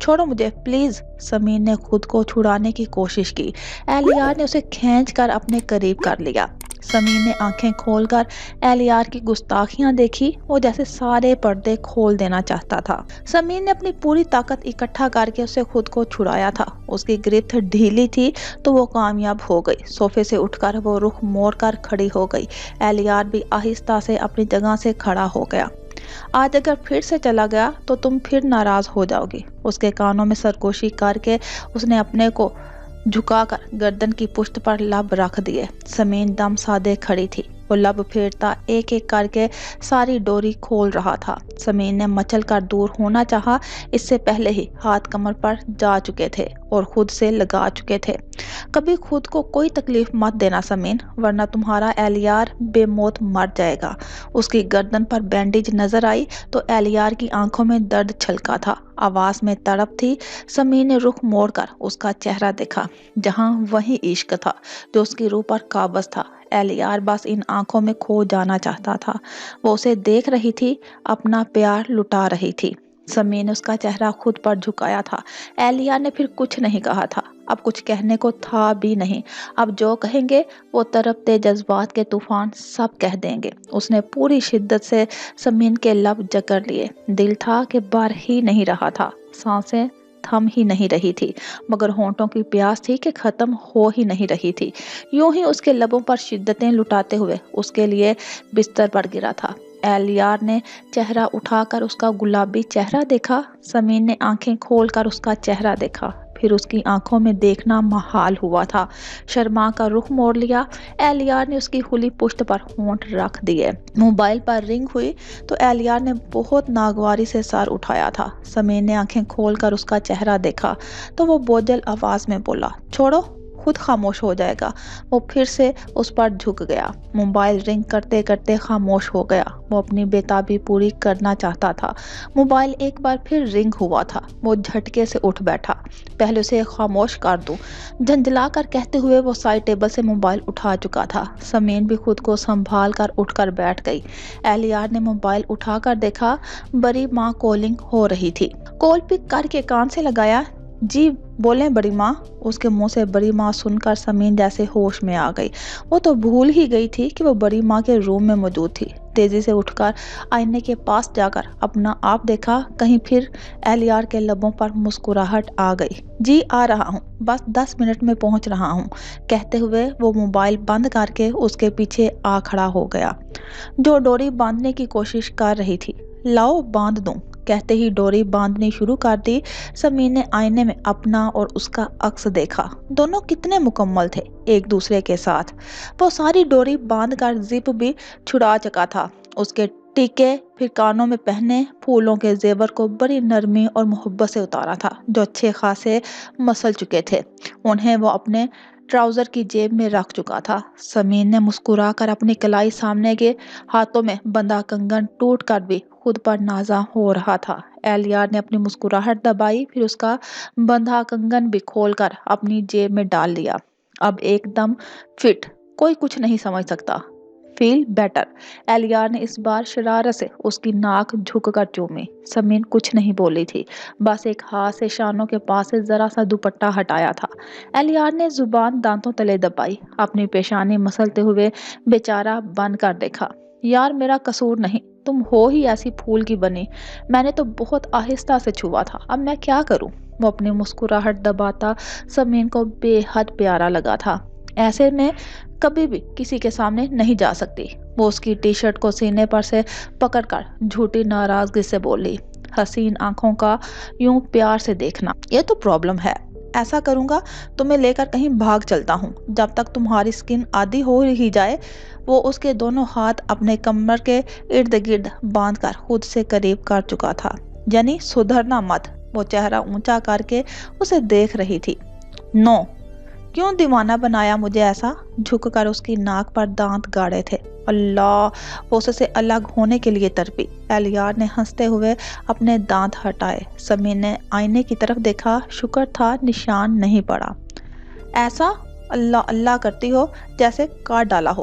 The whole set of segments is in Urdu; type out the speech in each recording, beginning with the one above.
چھوڑو مجھے پلیز۔ سمین نے خود کو چھڑانے کی کوشش کی۔ اہلیار نے اسے کھینچ کر اپنے قریب کر لیا۔ سمین نے آنکھیں کھول کر اہلیار کی گستاخیاں دیکھی، وہ جیسے سارے پردے کھول دینا چاہتا تھا۔ سمین نے اپنی پوری طاقت اکٹھا کر کے اسے خود کو چھڑایا تھا۔ اس کی گرفت ڈھیلی تھی تو وہ کامیاب ہو گئی۔ صوفے سے اٹھ کر وہ رخ موڑ کر کھڑی ہو گئی۔ اہلیار بھی آہستہ سے اپنی جگہ سے کھڑا ہو گیا۔ آج اگر پھر سے چلا گیا تو تم پھر ناراض ہو جاؤ گی۔ اس کے کانوں میں سرگوشی کر کے اس نے اپنے کو جھکا کر گردن کی پشت پر لب رکھ دیے۔ سمین دم سادے کھڑی تھی۔ وہ لب پھیرتا ایک ایک کر کے ساری ڈوری کھول رہا تھا۔ سمین نے مچل کر دور ہونا چاہا، اس سے پہلے ہی ہاتھ کمر پر جا چکے تھے اور خود سے لگا چکے تھے۔ کبھی خود کو کوئی تکلیف مت دینا سمین، ورنہ تمہارا اہلیار بے موت مر جائے گا۔ اس کی گردن پر بینڈیج نظر آئی تو اہلیار کی آنکھوں میں درد چھلکا تھا، آواز میں تڑپ تھی۔ سمین نے رخ موڑ کر اس کا چہرہ دیکھا، جہاں وہی عشق تھا جو اس کی روح پر قابض تھا۔ اہلیار بس ان آنکھوں میں کھو جانا چاہتا تھا۔ وہ اسے دیکھ رہی تھی، اپنا پیار لٹا رہی تھی۔ سمین نے اس کا چہرہ خود پر جھکایا تھا۔ اہلیار نے پھر کچھ نہیں کہا تھا، اب کچھ کہنے کو تھا بھی نہیں۔ اب جو کہیں گے وہ تڑپتے جذبات کے طوفان سب کہہ دیں گے۔ اس نے پوری شدت سے سمین کے لب جکڑ لیے۔ دل تھا کہ بھر ہی نہیں رہا تھا، سانسیں تھم ہی نہیں رہی تھی، مگر ہونٹوں کی پیاس تھی کہ ختم ہو ہی نہیں رہی تھی۔ یوں ہی اس کے لبوں پر شدتیں لٹاتے ہوئے اس کے لیے بستر پر گرا تھا۔ اہلیار نے چہرہ اٹھا کر اس کا گلابی چہرہ دیکھا۔ سمین نے آنکھیں کھول کر اس کا چہرہ دیکھا، پھر اس کی آنکھوں میں دیکھنا محال ہوا تھا۔ شرما کا رخ موڑ لیا۔ اہلیار نے اس کی کھلی پشت پر ہونٹ رکھ دیے۔ موبائل پر رنگ ہوئی تو اہلیار نے بہت ناگواری سے سر اٹھایا تھا۔ سمین نے آنکھیں کھول کر اس کا چہرہ دیکھا تو وہ بوجھل آواز میں بولا، چھوڑو، خود خاموش ہو جائے گا۔ وہ پھر سے اس پر جھک گیا۔ موبائل رنگ کرتے کرتے خاموش ہو گیا۔ وہ اپنی بےتابی پوری کرنا چاہتا تھا۔ موبائل ایک بار پھر رنگ ہوا تھا۔ وہ جھٹکے سے اٹھ بیٹھا، پہلے اسے خاموش کر دوں، جھنجھلا کر کہتے ہوئے وہ سائڈ ٹیبل سے موبائل اٹھا چکا تھا۔ سمین بھی خود کو سنبھال کر اٹھ کر بیٹھ گئی۔ اہلیار نے موبائل اٹھا کر دیکھا، بڑی ماں کالنگ ہو رہی تھی۔ کال پک کر کے کان سے لگایا، جی بولیں بڑی ماں۔ اس کے منہ سے بڑی ماں سن کر سمین جیسے ہوش میں آ گئی۔ وہ تو بھول ہی گئی تھی کہ وہ بڑی ماں کے روم میں موجود تھی۔ تیزی سے اٹھ کر آئینے کے پاس جا کر اپنا آپ دیکھا، کہیں پھر اہلیار کے لبوں پر مسکراہٹ آ گئی۔ جی آ رہا ہوں، بس 10 منٹ میں پہنچ رہا ہوں، کہتے ہوئے وہ موبائل بند کر کے اس کے پیچھے آ کھڑا ہو گیا، جو ڈوری باندھنے کی کوشش کر رہی تھی۔ لاؤ باندھ دوں، کہتے ہی ڈوری باندھنی شروع کر دی۔ سمین نے آئینے میں اپنا اور اس کا عکس دیکھا۔ دونوں کتنے مکمل تھے ایک دوسرے کے ساتھ۔ وہ ساری ڈوری باندھ کر زپ بھی چھڑا چکا تھا۔ اس کے ٹیکے، پھر کانوں میں پہنے پھولوں کے زیور کو بڑی نرمی اور محبت سے اتارا تھا، جو اچھے خاصے مسل چکے تھے۔ انہیں وہ اپنے ٹراؤزر کی جیب میں رکھ چکا تھا۔ سمین نے مسکرا کر اپنی کلائی سامنے کے ہاتھوں میں بندھا کنگن ٹوٹ کر بھی خود پر نازا ہو رہا تھا۔ اہلیار نے اپنی مسکراہٹ دبائی، پھر اس کا بندھا کنگن بھی کھول کر اپنی جیب میں ڈال لیا۔ اب ایک دم فٹ، کوئی کچھ نہیں سمجھ سکتا۔ Feel better. اہلیار نے اس بار شرارت سے اس کی ناک جھک کر چومی۔ سمین کچھ نہیں بولی تھی، بس ایک ہاتھ سے شانوں کے پاس سے ذرا سا دوپٹہ ہٹایا تھا۔ اہلیار نے زبان دانتوں تلے دبائی، اپنی پیشانی مسلتے ہوئے بیچارہ بن کر دیکھا۔ یار میرا قصور نہیں، تم ہو ہی ایسی پھول کی بنی، میں نے تو بہت آہستہ سے چھوا تھا، اب میں کیا کروں؟ وہ اپنی مسکراہٹ دباتا سمین کو بے حد پیارا لگا تھا۔ ایسے میں کبھی بھی کسی کے سامنے نہیں جا سکتی۔ وہ اس کی ٹی شرٹ کو سینے پر سے پکڑ کر جھوٹی ناراضگی سے بولی، حسین آنکھوں کا یوں پیار سے دیکھنا، یہ تو پرابلم ہے۔ ایسا کروں گا، تمہیں لے کر کہیں بھاگ چلتا ہوں، جب تک تمہاری سکن عادی ہو ہی جائے۔ وہ اس کے دونوں ہاتھ اپنے کمر کے ارد گرد باندھ کر خود سے قریب کر چکا تھا۔ یعنی سدھرنا مت۔ وہ چہرہ اونچا کر کے اسے دیکھ رہی تھی۔ نو، کیوں دیوانہ بنایا مجھے ایسا؟ جھک کر اس کی ناک پر دانت گاڑے تھے۔ اللہ، وہ اس سے الگ ہونے کے لیے تڑپی۔ اہلیار نے ہنستے ہوئے اپنے دانت ہٹائے۔ سمین نے آئینے کی طرف دیکھا، شکر تھا نشان نہیں پڑا۔ ایسا اللہ اللہ کرتی ہو جیسے کاٹ ڈالا ہو۔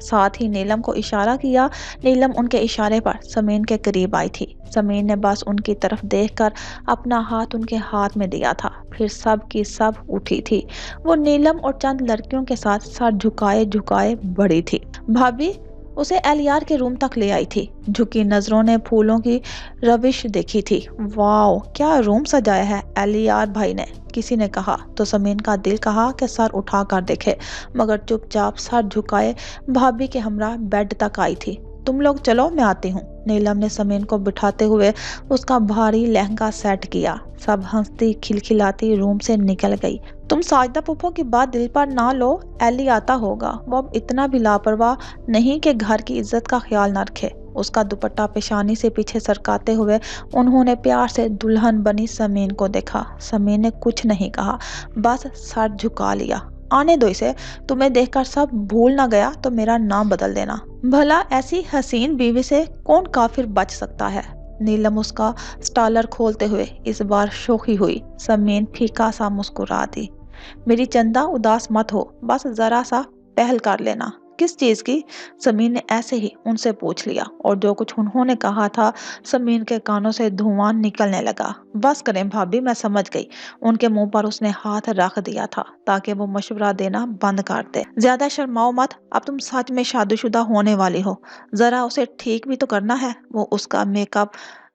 ساتھ ہی نیلم کو اشارہ کیا۔ نیلم ان کے اشارے پر سمین کے قریب آئی تھی۔ سمین نے بس ان کی طرف دیکھ کر اپنا ہاتھ ان کے ہاتھ میں دیا تھا، پھر سب کی سب اٹھی تھی۔ وہ نیلم اور چند لڑکیوں کے ساتھ سر جھکائے جھکائے بڑھی تھی۔ بھابھی اسے ایلیار کے روم تک لے آئی تھی۔ جھکی نظروں نے پھولوں کی روش دیکھی تھی۔ واو، کیا روم سجایا ہے ایلیار بھائی نے، کسی نے کہا تو سمین کا دل کہا کہ سر اٹھا کر دیکھے، مگر چپ چاپ سر جھکائے بھابھی کے ہمراہ بیڈ تک آئی تھی۔ تم لوگ چلو، میں آتی ہوں۔ نیلم نے سمین کو بٹھاتے ہوئے اس کا بھاری لہنگا سیٹ کیا۔ سب ہنستی کھلکھلاتی روم سے نکل گئی۔ تم ساجدہ پھوپھو کی بات دل پر نہ لو، ایلی آتا ہوگا، وہ اب اتنا بھی لاپرواہ نہیں کہ گھر کی عزت کا خیال نہ رکھے۔ اس کا دوپٹہ پیشانی سے پیچھے سرکاتے ہوئے انہوں نے پیار سے دلہن بنی سمین کو دیکھا۔ سمین نے کچھ نہیں کہا، بس سر جھکا لیا۔ آنے دو اسے، تمہیں دیکھ کر سب بھول نہ گیا تو میرا نام بدل دینا۔ بھلا ایسی حسین بیوی سے کون کافر بچ سکتا ہے؟ نیلم اس کا سٹالر کھولتے ہوئے اس بار شوخی ہوئی۔ سمین پھیکا سا مسکرا دی۔ میری چندہ اداس مت ہو، بس ذرا سا پہل کر لینا۔ کس چیز کی؟ سمین نے ایسے ہی ان سے پوچھ لیا، اور جو کچھ انہوں نے کہا تھا سمین کے کانوں سے دھواں نکلنے لگا۔ بس کریں بھابھی، میں سمجھ گئی۔ ان کے منہ پر اس نے ہاتھ رکھ دیا تھا تاکہ وہ مشورہ دینا بند کر دے۔ زیادہ شرماؤ مت، اب تم سچ میں شادی شدہ ہونے والی ہو، ذرا اسے ٹھیک بھی تو کرنا ہے۔ وہ اس کا میک اپ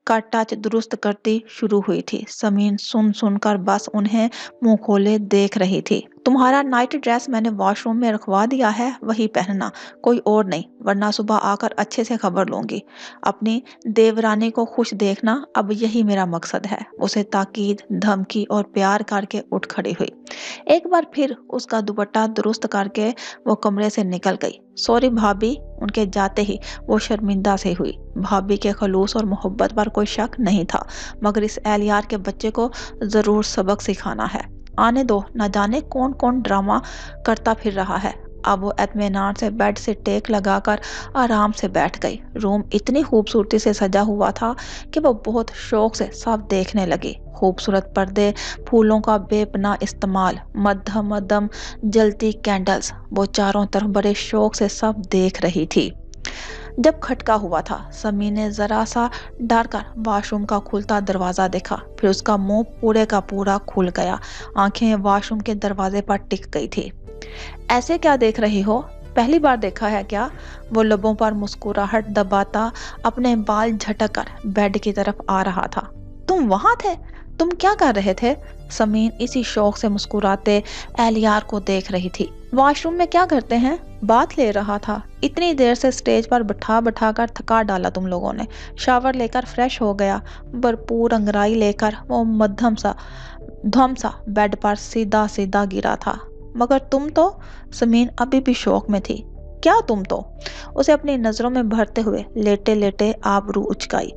کا ٹچ درست کرتی شروع ہوئی تھی۔ سمین سن سن کر بس انہیں منہ کھولے دیکھ رہی تھی۔ تمہارا نائٹ ڈریس میں نے واش روم میں رکھوا دیا ہے، وہی پہننا، کوئی اور نہیں، ورنہ صبح آ کر اچھے سے خبر لوں گی۔ اپنی دیورانی کو خوش دیکھنا اب یہی میرا مقصد ہے۔ اسے تاکید، دھمکی اور پیار کر کے اٹھ کھڑی ہوئی۔ ایک بار پھر اس کا دوپٹہ درست کر کے وہ کمرے سے نکل گئی۔ سوری بھابھی، ان کے جاتے ہی وہ شرمندہ سے ہوئی۔ بھابھی کے خلوص اور محبت پر کوئی شک نہیں تھا، مگر اس ایلیار کے بچے کو ضرور سبق سکھانا ہے۔ آنے دو، نہ جانے کون کون ڈرامہ کرتا پھر رہا ہے۔ اب وہ اطمینان سے بیڈ سے ٹیک لگا کر آرام سے بیٹھ گئی۔ روم اتنی خوبصورتی سے سجا ہوا تھا کہ وہ بہت شوق سے سب دیکھنے لگی۔ خوبصورت پردے، پھولوں کا بے پناہ استعمال، مدھم مدھم جلتی کینڈلز، وہ چاروں طرف بڑے شوق سے سب دیکھ رہی تھی۔ جب کھٹکا ہوا تھا، سمین نے ذرا سا ڈر کر واش روم کا کھلتا دروازہ دیکھا، پھر اس کا منہ پورے کا پورا کھل گیا، آنکھیں واش روم کے دروازے پر ٹک گئی تھی۔ ایسے کیا دیکھ رہی ہو؟ پہلی بار دیکھا ہے کیا؟ وہ لبوں پر مسکراہٹ دباتا اپنے بال جھٹک کر بیڈ کی طرف آ رہا تھا۔ تم وہاں تھے؟ تم کیا کر رہے تھے؟ سمین اسی شوق سے مسکراتے ایلیار کو دیکھ رہی تھی۔ واش روم میں کیا کرتے ہیں؟ بات لے رہا تھا۔ اتنی دیر سے سٹیج پر بٹھا بٹھا کر تھکا ڈالا تم لوگوں نے۔ شاور لے کر فریش ہو گیا۔ بھرپور انگڑائی لے کر وہ مدھم سا دھم سا بیڈ پر سیدھا سیدھا گرا تھا۔ مگر تم تو؟ سمین ابھی بھی شوق میں تھی۔ کیا تم تو؟ اسے اپنی نظروں میں بھرتے ہوئے لیٹے لیٹے آبرو اچکائی۔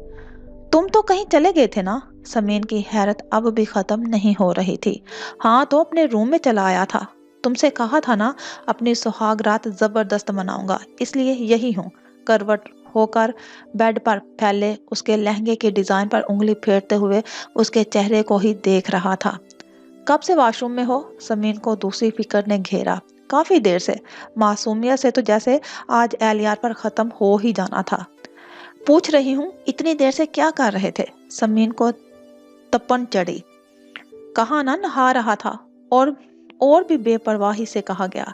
تم تو کہیں چلے گئے تھے نا؟ سمین کی حیرت اب بھی ختم نہیں ہو رہی تھی۔ ہاں تو اپنے روم میں چلا آیا تھا۔ تم سے کہا تھا نا اپنی سہاگ رات زبردست مناؤں گا، اس لیے یہی ہوں۔ کروٹ ہو کر بیڈ پر پھیلے اس کے لہنگے کے ڈیزائن پر انگلی پھیرتے ہوئے اس کے چہرے کو ہی دیکھ رہا تھا۔ کب سے واش روم میں ہو؟ سمین کو دوسری فکر نے گھیرا۔ کافی دیر سے۔ معصومیت سے تو جیسے آج ایلیار پر ختم ہو ہی جانا تھا۔ پوچھ رہی ہوں اتنی دیر سے کیا کر رہے تھے؟ سمین کو تپن چڑھی۔ کہا نہ نہا رہا تھا، اور بھی بے پرواہی سے کہا گیا۔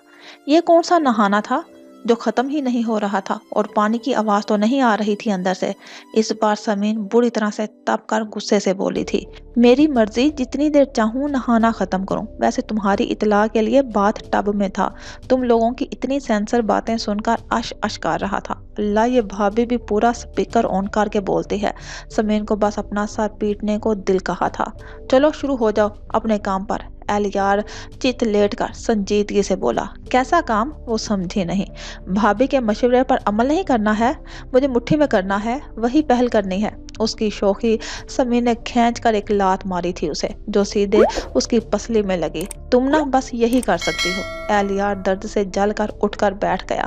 یہ کون سا نہانا تھا جو ختم ہی نہیں ہو رہا تھا، اور پانی کی آواز تو نہیں آ رہی تھی اندر سے؟ اس بار سمین بری طرح سے تپ کر غصے سے بولی تھی۔ میری مرضی، جتنی دیر چاہوں نہانا ختم کروں۔ ویسے تمہاری اطلاع کے لیے باتھ ٹب میں تھا۔ تم لوگوں کی اتنی سینسر باتیں سن کر اش کر رہا تھا۔ اللہ، یہ بھابھی بھی پورا سپیکر آن کر کے بولتی ہے۔ سمین کو بس اپنا سر پیٹنے کو دل کہا تھا۔ چلو شروع ہو جاؤ اپنے کام پر۔ ایلیار چت لیٹ کر سنجیدگی سے بولا۔ کیسا کام؟ وہ سمجھی نہیں۔ بھابھی کے مشورے پر عمل نہیں کرنا ہے، مجھے مٹھی میں کرنا ہے، وہی پہل کرنی ہے۔ اس کی شوخی سمین نے کھینچ کر ایک لات ماری تھی اسے، جو سیدھے اس کی پسلی میں لگی۔ تم نہ بس یہی کر سکتی ہو۔ ایلیار درد سے جل کر اٹھ کر بیٹھ گیا۔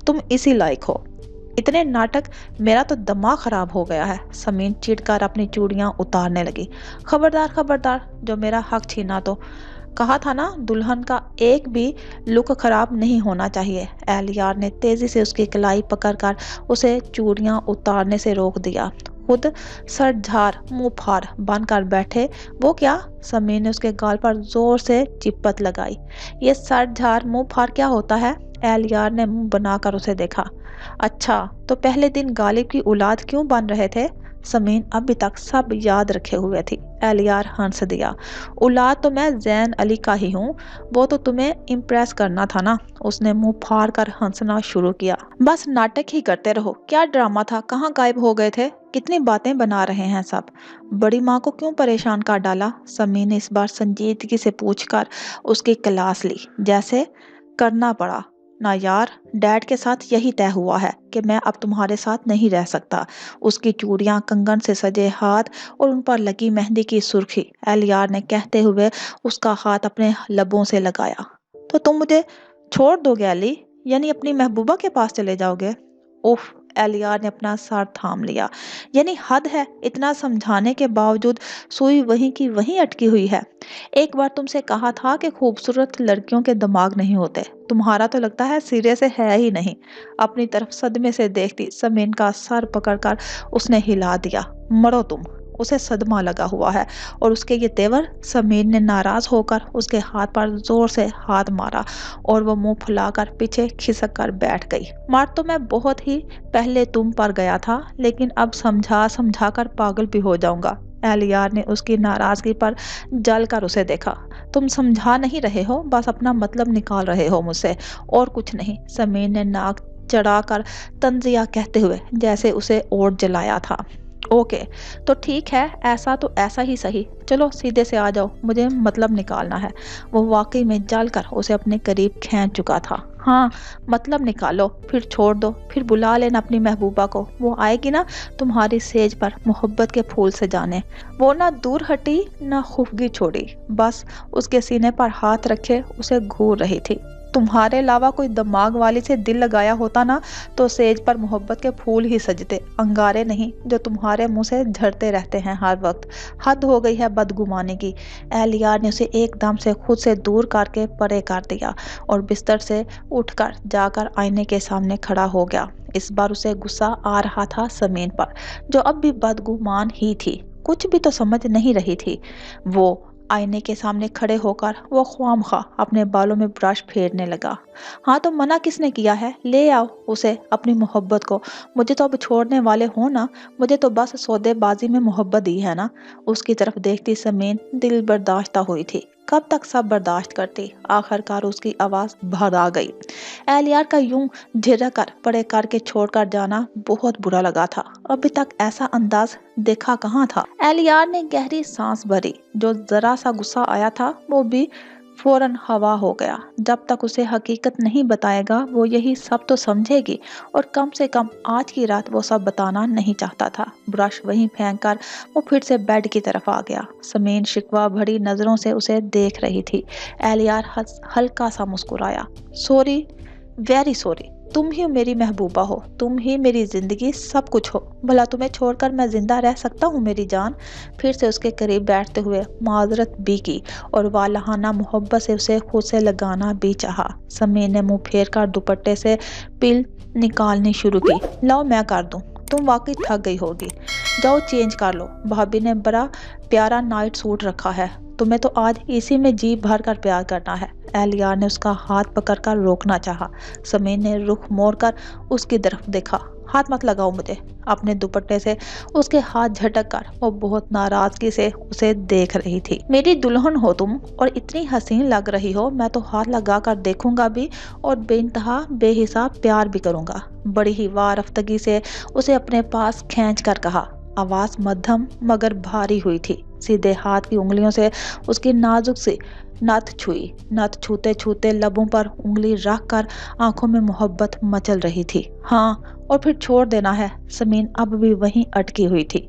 تم اسی لائق ہو۔ اتنے ناٹک، میرا تو دماغ خراب ہو گیا ہے۔ سمین چڑ کر اپنی چوڑیاں اتارنے لگی۔ خبردار خبردار، جو میرا حق چھینا تو کہا تھا نا دلہن کا ایک بھی لک خراب نہیں ہونا چاہیے۔ اہلیار نے تیزی سے اس کی کلائی پکڑ کر اسے چوڑیاں اتارنے سے روک دیا۔ خود سر جھاڑ منہ پھاڑ بن کر بیٹھے وہ کیا؟ سمیر نے اس کے گال پر زور سے چپت لگائی۔ یہ سر جھاڑ منہ پھاڑ کیا ہوتا ہے؟ اہلیار نے منہ بنا کر اسے دیکھا۔ اچھا تو پہلے دن غالب کی اولاد کیوں بن رہے تھے؟ سمین ابھی تک سب یاد رکھے ہوئے تھی۔ اہلیار ہنس دیا۔ اولاد تو میں زین علی کا ہی ہوں، وہ تو تمہیں امپریس کرنا تھا نا۔ اس نے منہ پھاڑ کر ہنسنا شروع کیا۔ بس ناٹک ہی کرتے رہو، کیا ڈرامہ تھا، کہاں غائب ہو گئے تھے؟ کتنی باتیں بنا رہے ہیں سب، بڑی ماں کو کیوں پریشان کر ڈالا؟ سمین نے اس بار سنجیدگی سے پوچھ کر اس کی کلاس لی۔ جیسے کرنا پڑا نا یار، ڈیڈ کے ساتھ یہی طے ہوا ہے کہ میں اب تمہارے ساتھ نہیں رہ سکتا۔ اس کی چوڑیاں، کنگن سے سجے ہاتھ اور ان پر لگی مہندی کی سرخی، اہلیار نے کہتے ہوئے اس کا ہاتھ اپنے لبوں سے لگایا۔ تو تم مجھے چھوڑ دو گے علی، یعنی اپنی محبوبہ کے پاس چلے جاؤ گے؟ اوف، اہلیار نے اپنا سر تھام لیا۔ یعنی حد ہے، اتنا سمجھانے کے باوجود سوئی وہیں کی وہیں اٹکی ہوئی ہے۔ ایک بار تم سے کہا تھا کہ خوبصورت لڑکیوں کے دماغ نہیں ہوتے، تمہارا تو لگتا ہے سرے سے ہے ہی نہیں۔ اپنی طرف صدمے سے دیکھتی سمین کا سر پکڑ کر اس نے ہلا دیا۔ مرو تم، اسے صدمہ لگا ہوا ہے، اور اس کے یہ تیور؟ سمین نے ناراض ہو کر اس کے ہاتھ پر زور سے ہاتھ مارا اور وہ منہ پھلا کر پیچھے کھسک کر بیٹھ گئی۔ مار تو میں بہت ہی پہلے تم پر گیا تھا، لیکن اب سمجھا سمجھا کر پاگل بھی ہو جاؤں گا۔ اہلیار نے اس کی ناراضگی پر جل کر اسے دیکھا۔ تم سمجھا نہیں رہے ہو، بس اپنا مطلب نکال رہے ہو مجھ سے، اور کچھ نہیں۔ سمین نے ناک چڑھا کر تنزیہ کہتے ہوئے جیسے اسے اور جلایا تھا۔ اوکے تو ٹھیک ہے، ایسا تو ایسا ہی صحیح، چلو سیدھے سے آ جاؤ، مجھے مطلب نکالنا ہے۔ وہ واقعی میں جل کر اسے اپنے قریب کھینچ چکا تھا۔ ہاں مطلب نکالو، پھر چھوڑ دو، پھر بلا لینا اپنی محبوبہ کو، وہ آئے گی نا تمہاری سیج پر محبت کے پھول سجانے۔ وہ نہ دور ہٹی نہ خفگی چھوڑی، بس اس کے سینے پر ہاتھ رکھے اسے گھور رہی تھی۔ تمہارے علاوہ کوئی دماغ والی سے دل لگایا ہوتا نا تو سیج پر محبت کے پھول ہی سجتے، انگارے نہیں جو تمہارے منہ سے جھڑتے رہتے ہیں ہر وقت۔ حد ہو گئی ہے بدگمانی کی۔ اہلیار نے اسے ایک دم سے خود سے دور کر کے پرے کر دیا اور بستر سے اٹھ کر جا کر آئینے کے سامنے کھڑا ہو گیا۔ اس بار اسے غصہ آ رہا تھا سمین پر، جو اب بھی بدگمان ہی تھی، کچھ بھی تو سمجھ نہیں رہی تھی۔ وہ آئینے کے سامنے کھڑے ہو کر وہ خواہ اپنے بالوں میں برش پھیرنے لگا۔ ہاں تو منع کس نے کیا ہے؟ لے آؤ اسے، اپنی محبت کو، مجھے تو اب چھوڑنے والے ہو نا، مجھے تو بس سودے بازی میں محبت دی ہے نا۔ اس کی طرف دیکھتی سمین دل برداشتہ ہوئی تھی، کب تک سب برداشت کرتی؟ آخر کار اس کی آواز بھر آ گئی۔ اہلیار کا یوں جھرک کر پڑے کر کے چھوڑ کر جانا بہت برا لگا تھا، ابھی تک ایسا انداز دیکھا کہاں تھا۔ اہلیار نے گہری سانس بھری، جو ذرا سا غصہ آیا تھا وہ بھی فوراً ہوا ہو گیا۔ جب تک اسے حقیقت نہیں بتائے گا وہ یہی سب تو سمجھے گی، اور کم سے کم آج کی رات وہ سب بتانا نہیں چاہتا تھا۔ برش وہیں پھینک کر وہ پھر سے بیڈ کی طرف آ گیا۔ سمین شکوہ بھری نظروں سے اسے دیکھ رہی تھی۔ اہلیار ہلکا سا مسکرایا۔ سوری، ویری سوری، تم ہی میری محبوبہ ہو، تم ہی میری زندگی سب کچھ ہو، بھلا تمہیں چھوڑ کر میں زندہ رہ سکتا ہوں میری جان؟ پھر سے اس کے قریب بیٹھتے ہوئے معذرت بھی کی اور والہانہ محبت سے اسے خود سے لگانا بھی چاہا۔ سمین نے منہ پھیر کر دوپٹے سے پل نکالنی شروع کی۔ لاؤ میں کر دوں، تم واقعی تھک گئی ہوگی، جاؤ چینج کر لو، بھابی نے بڑا پیارا نائٹ سوٹ رکھا ہے، تمہیں تو آج اسی میں جی بھر کر پیار کرنا ہے۔ اہلیار نے اس کا ہاتھ پکڑ کر روکنا چاہا۔ سمین نے رخ موڑ کر اس کی طرف دیکھا۔ ہاتھ مت لگاؤ مجھے۔ اپنے دوپٹے سے اس کے ہاتھ جھٹک کر وہ بہت ناراضگی سے اسے دیکھ رہی تھی۔ میری دلہن ہو تم اور اتنی حسین لگ رہی ہو، میں تو ہاتھ لگا کر دیکھوں گا بھی اور بے انتہا بے حساب پیار بھی کروں گا۔ بڑی ہی وارفتگی سے اسے اپنے پاس کھینچ کر کہا۔ آواز مدھم مگر بھاری ہوئی تھی۔ سیدھے ہاتھ کی انگلیوں سے اس کی نازک سی نتھ چھوئی، نتھ چھوتے چھوتے لبوں پر انگلی رکھ کر آنکھوں میں محبت مچل رہی تھی۔ ہاں اور پھر چھوڑ دینا ہے۔ سمین اب بھی وہیں اٹکی ہوئی تھی۔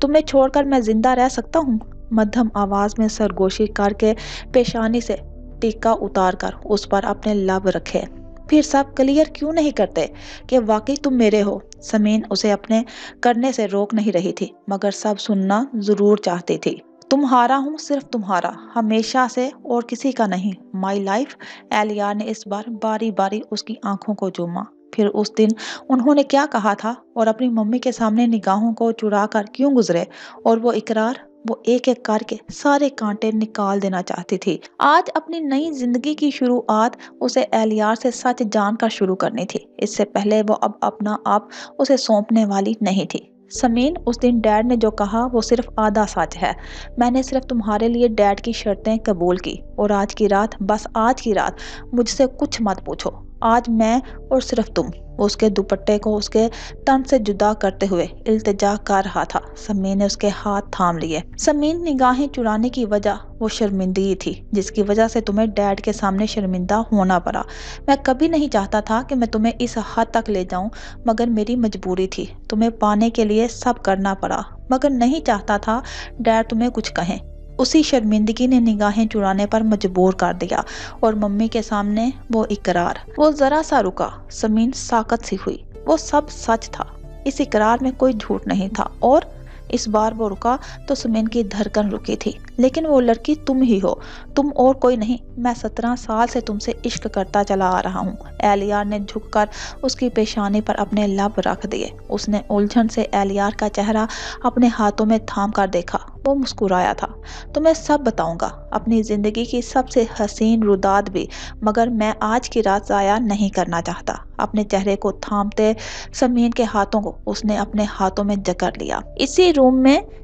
تمہیں چھوڑ کر میں زندہ رہ سکتا ہوں؟ مدھم آواز میں سرگوشی کر کے پیشانی سے ٹیکا اتار کر اس پر اپنے لب رکھے۔ پھر سب کلیئر کیوں نہیں کرتے کہ واقعی تم میرے ہو؟ سمین اسے اپنے کرنے سے روک نہیں رہی تھی، مگر سب سننا ضرور چاہتی تھی۔ تمہارا ہوں، صرف تمہارا، ہمیشہ سے اور کسی کا نہیں، مائی لائف۔ ایلیار نے اس بار باری باری اس کی آنکھوں کو چوما۔ پھر اس دن انہوں نے کیا کہا تھا اور اپنی ممی کے سامنے نگاہوں کو چرا کر کیوں گزرے، اور وہ اقرار، وہ ایک ایک کر کے سارے کانٹے نکال دینا چاہتی تھی۔ آج اپنی نئی زندگی کی شروعات اسے ایلیار سے سچ جان کر شروع کرنی تھی، اس سے پہلے وہ اب اپنا آپ اسے سونپنے والی نہیں تھی۔ سمین، اس دن ڈیڈ نے جو کہا وہ صرف آدھا سچ ہے۔ میں نے صرف تمہارے لیے ڈیڈ کی شرطیں قبول کی، اور آج کی رات، بس آج کی رات مجھ سے کچھ مت پوچھو۔ آج میں اور صرف تم۔ اس کے دوپٹے کو اس کے تن سے جدا کرتے ہوئے التجا کر رہا تھا۔ سمین نے اس کے ہاتھ تھام لیے۔ سمین، نگاہیں چرانے کی وجہ وہ شرمندگی تھی جس کی وجہ سے تمہیں ڈیڈ کے سامنے شرمندہ ہونا پڑا۔ میں کبھی نہیں چاہتا تھا کہ میں تمہیں اس حد تک لے جاؤں، مگر میری مجبوری تھی۔ تمہیں پانے کے لیے سب کرنا پڑا، مگر نہیں چاہتا تھا ڈیڈ تمہیں کچھ کہیں۔ اسی شرمندگی نے نگاہیں چرانے پر مجبور کر دیا، اور ممی کے سامنے وہ اقرار۔ وہ ذرا سا رکا، سمین ساکت سی ہوئی۔ وہ سب سچ تھا، اس اقرار میں کوئی جھوٹ نہیں تھا، اور اس بار وہ رکا تو سمین کی دھڑکن رکی تھی۔ لیکن وہ لڑکی تم ہی ہو، تم اور کوئی نہیں۔ میں 17 سال سے تم سے عشق کرتا چلا آ رہا ہوں۔ ایلیار نے جھک کر اس کی پیشانی پر اپنے لب رکھ دیے۔ اس نے الجھن سے ایلیار کا چہرہ اپنے ہاتھوں میں تھام کر دیکھا۔ وہ مسکرایا تھا۔ تمہیں سب بتاؤں گا، اپنی زندگی کی سب سے حسین روداد بھی، مگر میں آج کی رات ضائع نہیں کرنا چاہتا۔ اپنے چہرے کو تھامتے سمین کے ہاتھوں کو اس نے اپنے ہاتھوں میں جکڑ لیا۔ اسی روم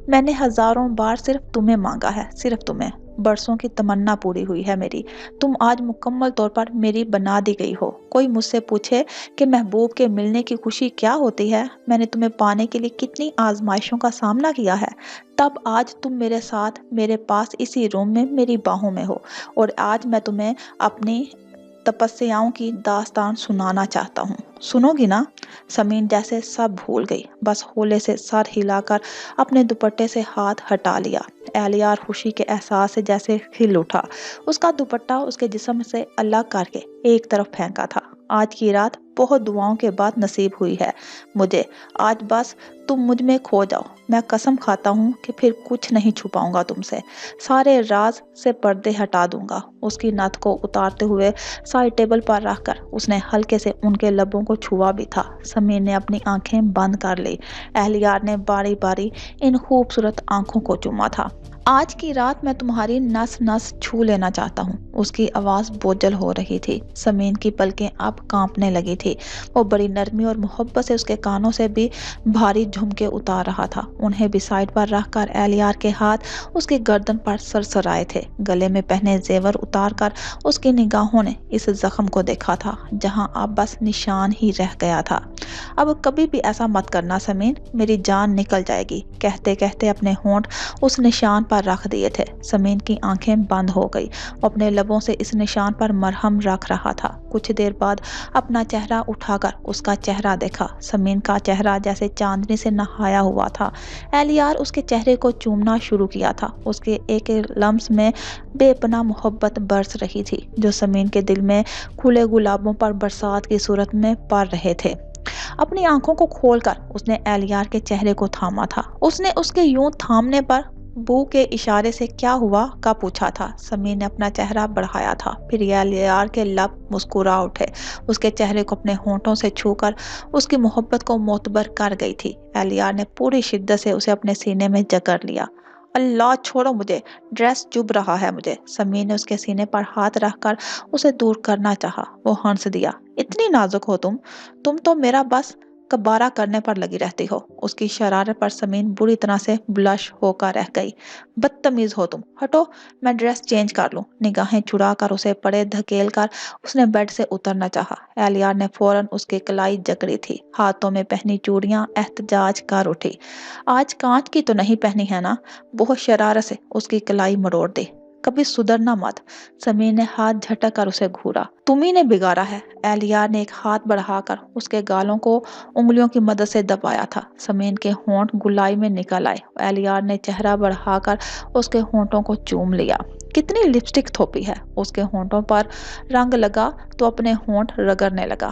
میں نے ہزاروں بار صرف تمہیں مانگا ہے، صرف تمہیں۔ برسوں کی تمنا پوری ہوئی ہے میری۔ تم آج مکمل طور پر میری بنا دی گئی ہو۔ کوئی مجھ سے پوچھے کہ محبوب کے ملنے کی خوشی کیا ہوتی ہے، میں نے تمہیں پانے کے لیے کتنی آزمائشوں کا سامنا کیا ہے، تب آج تم میرے ساتھ میرے پاس اسی روم میں میری باہوں میں ہو، اور آج میں تمہیں اپنی تپسیاؤں کی داستان سنانا چاہتا ہوں۔ سنو گی نا؟ سمین جیسے سب بھول گئی، بس ہولے سے سر ہلا کر اپنے دوپٹے سے ہاتھ ہٹا لیا۔ ایلیار خوشی کے احساس سے جیسے ہل اٹھا۔ اس کا دوپٹہ اس کے جسم سے الگ کر کے ایک طرف پھینکا تھا۔ آج کی رات بہت دعاؤں کے بعد نصیب ہوئی ہے مجھے۔ آج بس تم مجھ میں کھو جاؤ، میں قسم کھاتا ہوں کہ پھر کچھ نہیں چھپاؤں گا تم سے، سارے راز سے پردے ہٹا دوں گا۔ اس کی نتھ کو اتارتے ہوئے سائڈ ٹیبل پر رکھ کر اس نے ہلکے سے ان کے لبوں کو چھوا بھی تھا۔ سمیر نے اپنی آنکھیں بند کر لی۔ ایلیار نے باری باری ان خوبصورت آنکھوں کو چوما تھا۔ آج کی رات میں تمہاری نس نس چھو لینا چاہتا ہوں۔ اس کی آواز بوجھل ہو رہی تھی۔ سمین کی پلکیں اب کانپنے لگی تھی۔ وہ بڑی نرمی اور محبت سے اس کے کانوں سے بھی بھاری جھمکے اتار رہا تھا۔ انہیں بھی سائڈ پر رکھ کر ایلیار کے ہاتھ اس کی گردن پر سرسرائے تھے۔ گلے میں پہنے زیور اتار کر اس کی نگاہوں نے اس زخم کو دیکھا تھا جہاں اب بس نشان ہی رہ گیا تھا۔ اب کبھی بھی ایسا مت کرنا سمین، میری جان نکل جائے گی، کہتے کہتے اپنے ہونٹ اس نشان پر رکھ دیے تھے۔ سمین کی آنکھیں بند ہو گئی۔ وہ اپنے لبوں سے اس نشان پر مرہم رکھ رہا تھا۔ کچھ دیر بعد اپنا چہرہ اٹھا کر اس کا چہرہ دیکھا۔ سمین کا چہرہ جیسے چاندنی سے نہایا ہوا تھا۔ ایلیار اس کے چہرے کو چومنا شروع کیا تھا۔ اس کے ایک ایک لمس میں بے پناہ محبت برس رہی تھی جو سمین کے دل میں کھلے گلابوں پر برسات کی صورت میں پڑ رہے تھے۔ اپنی آنکھوں کو کھول کر اس نے ایلیار کے چہرے کو تھاما تھا۔ اس نے اس کے یوں تھامنے پر بو کے اشارے سے کیا ہوا کا پوچھا تھا۔ سمین نے اپنا چہرہ بڑھایا تھا، پھر ایلیار کے لب مسکرا اٹھے۔ اس کے چہرے کو اپنے ہونٹوں سے چھو کر اس کی محبت کو معتبر کر گئی تھی۔ ایلیار نے پوری شدت سے اسے اپنے سینے میں جکڑ لیا۔ اللہ، چھوڑو مجھے، ڈریس چبھ رہا ہے مجھے۔ سمین نے اس کے سینے پر ہاتھ رکھ کر اسے دور کرنا چاہا۔ وہ ہنس دیا۔ اتنی نازک ہو تم تو میرا بس کبارہ کرنے پر لگی رہتی ہو۔ اس کی شرارت پر سمین بری طرح سے بلش ہو کر رہ گئی۔ بدتمیز ہو تم، ہٹو، میں ڈریس چینج کر لوں۔ نگاہیں چرا کر اسے پڑے دھکیل کر اس نے بیڈ سے اترنا چاہا۔ ایلیار نے فوراً اس کی کلائی جکڑی تھی۔ ہاتھوں میں پہنی چوڑیاں احتجاج کر اٹھی۔ آج کانچ کی تو نہیں پہنی ہے نا؟ بہت شرارت سے اس کی کلائی مروڑ دی۔ کبھی سدھرنا مت۔ سمیر نے ہاتھ جھٹک کر اسے گھورا۔ تمہیں نے بگاڑا ہے۔ ایلیار نے ایک ہاتھ بڑھا کر اس کے گالوں کو انگلیوں کی مدد سے دبایا تھا۔ سمین کے ہونٹ گلائی میں نکل آئے۔ ایلیار نے چہرہ بڑھا کر اس کے ہونٹوں کو چوم لیا۔ کتنی لپسٹک تھوپی ہے۔ اس کے ہونٹوں پر رنگ لگا تو اپنے ہونٹ رگڑنے لگا۔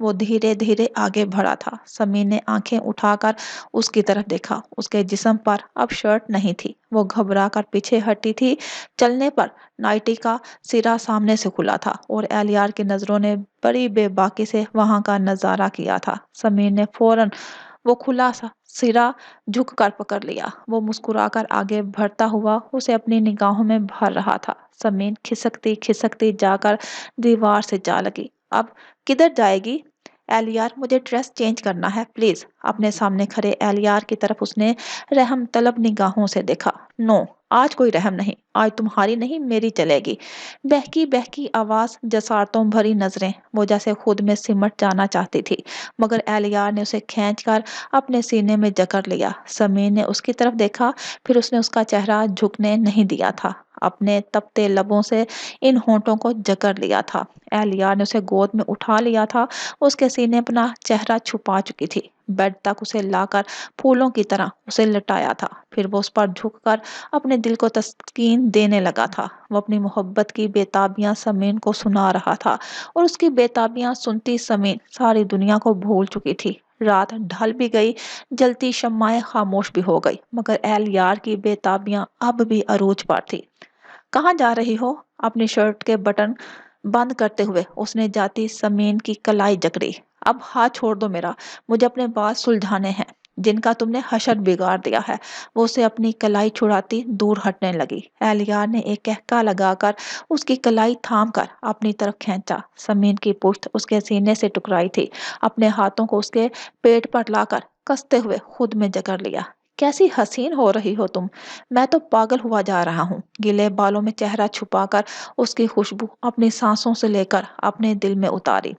وہ دھیرے دھیرے آگے بڑھا تھا۔ سمیر نے آنکھیں اٹھا کر اس کی طرف دیکھا۔ اس کے جسم پر اب شرٹ نہیں تھی، وہ گھبرا کر پیچھے ہٹی تھی۔ چلنے پر نائٹی کا سرا سامنے سے کھلا تھا اور ایلیار کی نظروں نے بڑی بے باکی سے وہاں کا نظارہ کیا تھا۔ سمیر نے فوراً وہ کھلا سا سرا جھک کر پکڑ لیا۔ وہ مسکرا کر آگے بڑھتا ہوا اسے اپنی نگاہوں میں بھر رہا تھا۔ زمین کھسکتی کھسکتی جا کر دیوار سے جا لگی۔ اب کدھر جائے گی؟ ایلیار، مجھے ڈریس چینج کرنا ہے پلیز۔ اپنے سامنے کھڑے ایلیار کی طرف اس نے رحم طلب نگاہوں سے دیکھا۔ نو، آج کوئی رحم نہیں، آج تمہاری نہیں میری چلے گی۔ بہکی بہکی آواز، جسارتوں بھری نظریں، وہ جیسے خود میں سمٹ جانا چاہتی تھی، مگر ایلیار نے اسے کھینچ کر اپنے سینے میں جکڑ لیا۔ سمیر نے اس کی طرف دیکھا، پھر اس نے اس کا چہرہ جھکنے نہیں دیا تھا، اپنے تپتے لبوں سے ان ہونٹوں کو جکڑ لیا تھا۔ ایلیار نے اسے گود میں اٹھا لیا تھا، اس کے سینے اپنا چہرہ چھپا چکی تھی، بیڈ تک اسے لا کر پھولوں کی طرح اسے لٹایا تھا، پھر وہ اس پر جھک کر اپنے دل کو تسکین دینے لگا تھا۔ وہ اپنی محبت کی بےتابیاں سمین کو سنا رہا تھا، اور اس کی بےتابیاں سنتی سمین ساری دنیا کو بھول چکی تھی۔ رات ڈھل بھی گئی، جلتی شمعیں خاموش بھی ہو گئی، مگر ایلیار کی بےتابیاں اب بھی عروج پر تھی۔ کہاں جا رہی ہو؟ اپنی شرٹ کے بٹن بند کرتے ہوئے اس نے جاتی سمین کی کلائی جکڑی۔ اب ہاتھ چھوڑ دو میرا، مجھے اپنے بال سلجھانے ہیں جن کا تم نے حشر بگاڑ دیا ہے۔ وہ اسے اپنی کلائی چھڑاتی دور ہٹنے لگی۔ ایلیار نے ایک کہکا لگا کر اس کی کلائی تھام کر اپنی طرف کھینچا۔ سمین کی پشت اس کے سینے سے ٹکرائی تھی، اپنے ہاتھوں کو اس کے پیٹ پر لا کر کستے ہوئے خود میں جکڑ لیا۔ کیسی حسین ہو رہی ہو تم، میں تو پاگل ہوا جا رہا ہوں۔ گیلے بالوں میں چہرہ چھپا کر اس کی خوشبو اپنی سانسوں سے لے کر اپنے دل میں اتاری۔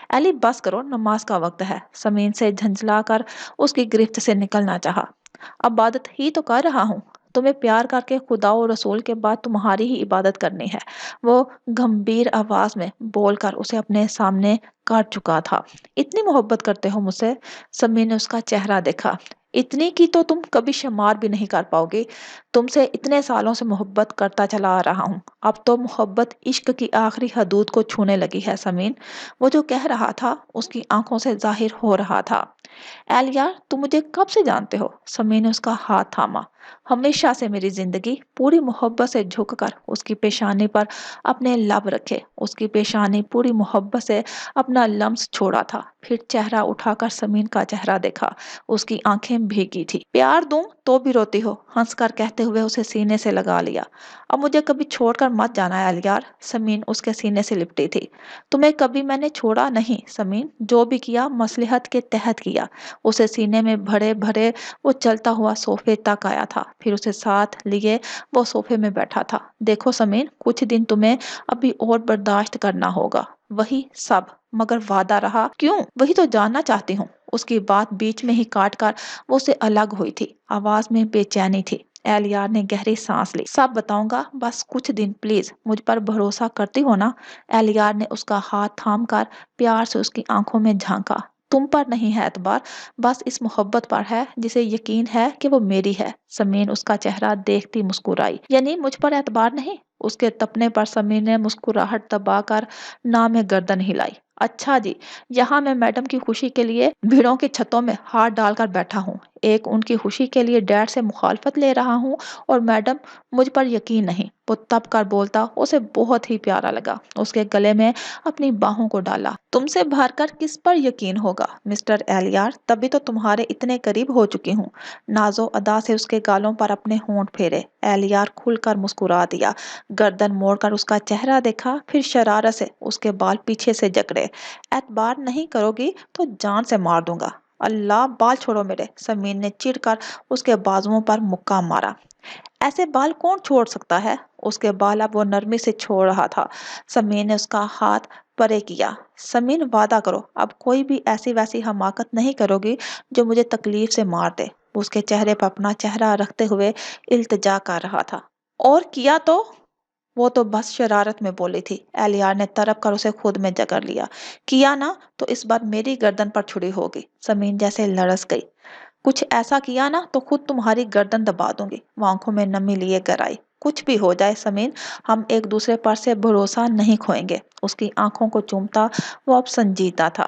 ایلی بس کرو، نماز کا وقت ہے۔ سمین سے جھنجھلا کر اس کی گرفت سے نکلنا چاہا۔ عبادت ہی تو کر رہا ہوں، تمہیں پیار کر کے خدا و رسول کے بعد تمہاری ہی عبادت کرنی ہے، وہ گمبھیر آواز میں بول کر اسے اپنے سامنے کاٹ چکا تھا۔ اتنی محبت کرتے ہو مجھ سے؟ سمین نے اس کا چہرہ دیکھا۔ اتنی کی تو تم کبھی شمار بھی نہیں کر پاؤ گی، تم سے اتنے سالوں سے محبت کرتا چلا آ رہا ہوں، اب تو محبت عشق کی آخری حدود کو چھونے لگی ہے۔ سمین، وہ جو کہہ رہا تھا اس کی آنکھوں سے ظاہر ہو رہا تھا۔ ایلیار، تم مجھے کب سے جانتے ہو؟ سمین نے اس کا ہاتھ تھاما۔ ہمیشہ سے میری زندگی، پوری محبت سے جھک کر اس کی پیشانی پر اپنے لب رکھے، اس کی پیشانی پوری محبت سے اپنا لمس چھوڑا تھا، پھر چہرہ اٹھا کر سمین کا چہرہ دیکھا، اس کی آنکھیں بھیگی تھی۔ پیار دوں تو بھی روتی ہو، ہنس کر کہتے ہوئے اسے سینے سے لگا لیا۔ اب مجھے کبھی چھوڑ کر مت جانا ایلیار۔ سمین اس کے سینے سے لپٹی تھی۔ تمہیں کبھی میں نے چھوڑا نہیں سمین، جو بھی کیا مصلحت کے تحت کیا۔ اسے سینے میں بھرے بھرے وہ چلتا ہوا صوفے تک آیا تھا، پھر اسے ساتھ لیے وہ صوفے میں بیٹھا تھا۔ دیکھو سمین، کچھ دن تمہیں ابھی اور برداشت کرنا ہوگا، وہی سب، مگر وعدہ رہا۔ کیوں؟ وہی تو جاننا چاہتی ہوں۔ اس کی بات بیچ میں ہی کاٹ کر وہ اسے الگ ہوئی تھی، آواز میں بے چینی تھی۔ ایلیار نے گہری سانس لی۔ سب بتاؤں گا، بس کچھ دن پلیز، مجھ پر بھروسہ کرتی ہو نا؟ ایلیار نے اس کا ہاتھ تھام کر پیار سے اس کی آنکھوں میں جھانکا۔ تم پر نہیں ہے اعتبار، بس اس محبت پر ہے جسے یقین ہے کہ وہ میری ہے۔ سمین اس کا چہرہ دیکھتی مسکرائی۔ یعنی مجھ پر اعتبار نہیں؟ اس کے تپنے پر سمین نے مسکراہٹ دبا کر نہ میں گردن ہلائی۔ اچھا جی، یہاں میں میڈم کی خوشی کے لیے بھیڑوں کی چھتوں میں ہاتھ ڈال کر بیٹھا ہوں، ایک ان کی خوشی کے لیے ڈیڈ سے مخالفت لے رہا ہوں، اور میڈم مجھ پر یقین نہیں۔ وہ تپ کر بولتا اسے بہت ہی پیارا لگا، اس کے گلے میں اپنی باہوں کو ڈالا۔ تم سے بھر کر کس پر یقین ہوگا مسٹر ایلیار، تبھی تو تمہارے اتنے قریب ہو چکی ہوں۔ نازو ادا سے اس کے گالوں پر اپنے ہونٹ پھیرے۔ ایلیار کھل کر مسکرا دیا، گردن موڑ کر اس کا چہرہ دیکھا، پھر شرارت سے اس کے بال پیچھے سے جکڑے۔ اعتبار نہیں کرو گی تو جان سے مار دوں گا۔ اللہ، بال چھوڑو میرے۔ سمین نے چڑھ کر اس کے بازوؤں پر مکہ مارا۔ ایسے بال کون چھوڑ سکتا ہے؟ اس کے بال اب وہ نرمی سے چھوڑ رہا تھا۔ سمین نے اس کا ہاتھ پرے کیا۔ سمین، وعدہ کرو، اب کوئی بھی ایسی ویسی حماقت نہیں کرو گی جو مجھے تکلیف سے مار دے۔ وہ اس کے چہرے پر اپنا چہرہ رکھتے ہوئے التجا کر رہا تھا۔ اور کیا تو؟ وہ تو بس شرارت میں بولی تھی۔ ایلیار نے تڑپ کر اسے خود میں جکڑ لیا۔ کیا نا تو اس بار میری گردن پر چھری ہوگی۔ سمین جیسے لرز گئی۔ کچھ ایسا کیا نا تو خود تمہاری گردن دبا دوں گی۔ وہ آنکھوں میں نمی لیے گر آئی۔ کچھ بھی ہو جائے سمین، ہم ایک دوسرے پر سے بھروسہ نہیں کھوئیں گے۔ اس کی آنکھوں کو چومتا وہ اب سنجیدہ تھا۔